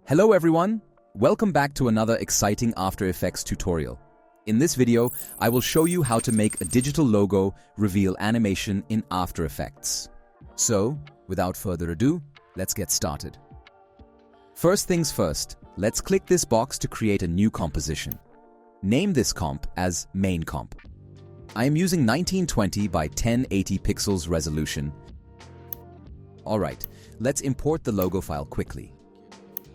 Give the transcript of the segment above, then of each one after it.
Hello everyone! Welcome back to another exciting After Effects tutorial. In this video, I will show you how to make a digital logo reveal animation in After Effects. So, without further ado, let's get started. First things first, let's click this box to create a new composition. Name this comp as Main Comp. I am using 1920 by 1080 pixels resolution. Alright, let's import the logo file quickly.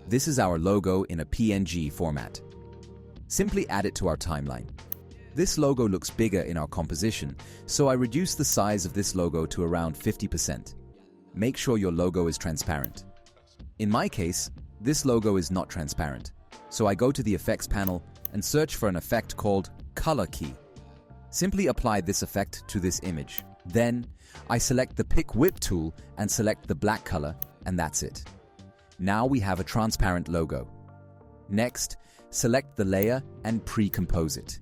This is our logo in a PNG format. Simply add it to our timeline. This logo looks bigger in our composition, so I reduce the size of this logo to around 50%. Make sure your logo is transparent. In my case, this logo is not transparent, so I go to the Effects panel and search for an effect called Color Key. Simply apply this effect to this image. Then, I select the Pick Whip tool and select the black color, and that's it. Now we have a transparent logo. Next, select the layer and pre-compose it.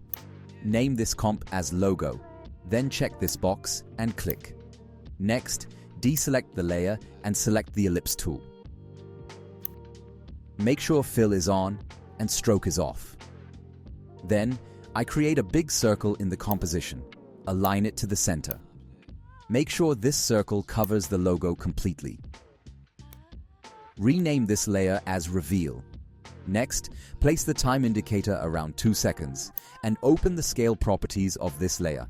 Name this comp as Logo. Then check this box and click. Next, deselect the layer and select the Ellipse tool. Make sure Fill is on and Stroke is off. Then, I create a big circle in the composition. Align it to the center. Make sure this circle covers the logo completely. Rename this layer as Reveal. Next, place the time indicator around 2 seconds and open the scale properties of this layer.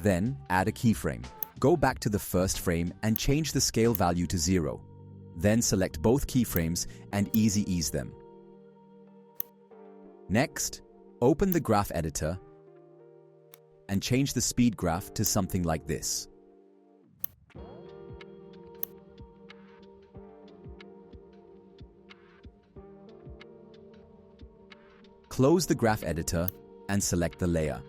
Then, add a keyframe. Go back to the first frame and change the scale value to 0. Then select both keyframes and easy ease them. Next, open the graph editor and change the speed graph to something like this. Close the graph editor and select the layer.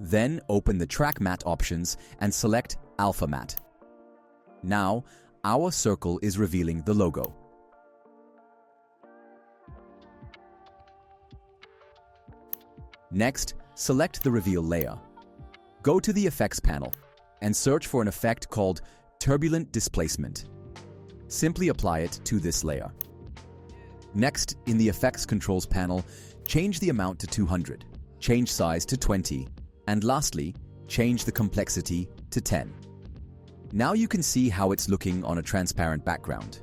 Then open the Track Matte options and select Alpha Matte. Now, our circle is revealing the logo. Next, select the Reveal layer. Go to the Effects panel and search for an effect called Turbulent Displacement. Simply apply it to this layer. Next, in the Effects Controls panel, change the amount to 200, change size to 20, and lastly, change the complexity to 10. Now you can see how it's looking on a transparent background.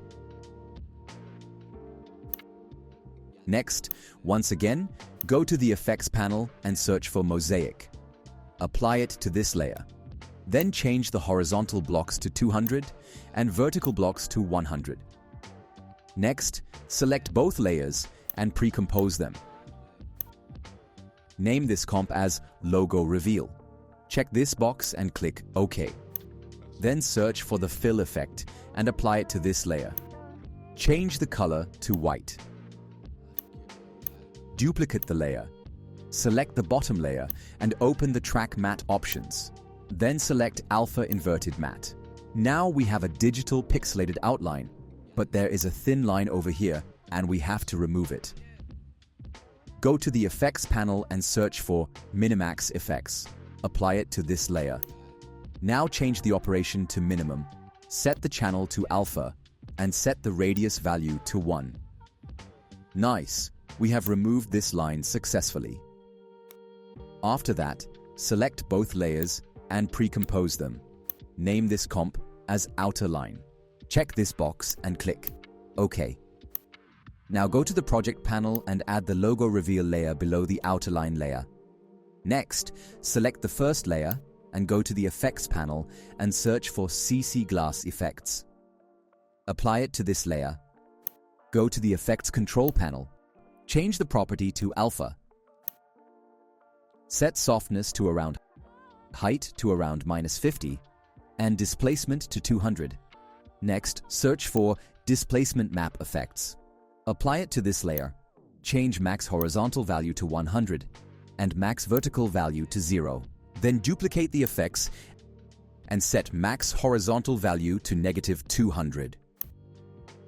Next, once again, go to the Effects panel and search for Mosaic. Apply it to this layer. Then change the horizontal blocks to 200 and vertical blocks to 100. Next, select both layers and pre-compose them. Name this comp as Logo Reveal. Check this box and click OK. Then search for the Fill effect and apply it to this layer. Change the color to white. Duplicate the layer. Select the bottom layer and open the Track Matte options. Then select Alpha Inverted Matte. Now we have a digital pixelated outline, but there is a thin line over here and we have to remove it. Go to the Effects panel and search for Minimax Effects. Apply it to this layer. Now change the operation to minimum, set the channel to alpha, and set the radius value to 1. Nice! We have removed this line successfully. After that, select both layers and pre-compose them. Name this comp as Outer Line. Check this box and click OK. Now go to the Project panel and add the Logo Reveal layer below the Outer Line layer. Next, select the first layer and go to the Effects panel and search for CC Glass Effects. Apply it to this layer. Go to the Effects Control panel. Change the property to Alpha. Set softness to around, height to around -50, and displacement to 200. Next, search for Displacement Map Effects. Apply it to this layer. Change max horizontal value to 100 and max vertical value to 0. Then duplicate the effects and set max horizontal value to -200.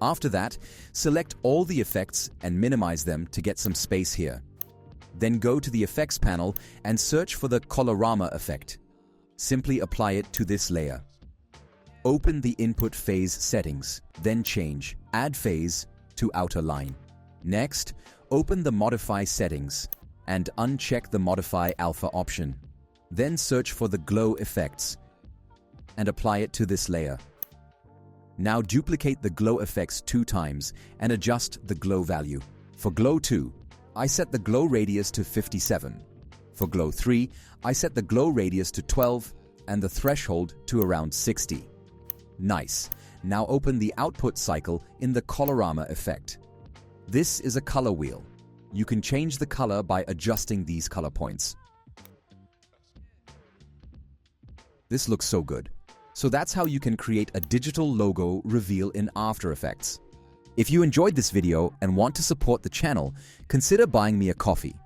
After that, select all the effects and minimize them to get some space here. Then go to the Effects panel and search for the Colorama effect. Simply apply it to this layer. Open the Input Phase settings, then change Add Phase to Outer Line. Next, open the Modify settings and uncheck the Modify Alpha option. Then search for the glow effects and apply it to this layer. Now duplicate the glow effects 2 times and adjust the glow value. For glow 2, I set the glow radius to 57. For glow 3, I set the glow radius to 12 and the threshold to around 60. Nice. Now open the output cycle in the colorama effect. This is a color wheel. You can change the color by adjusting these color points. This looks so good. So that's how you can create a digital logo reveal in After Effects. If you enjoyed this video and want to support the channel, consider buying me a coffee.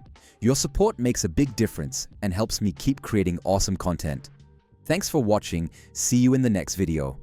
Your support makes a big difference and helps me keep creating awesome content. Thanks for watching. See you in the next video.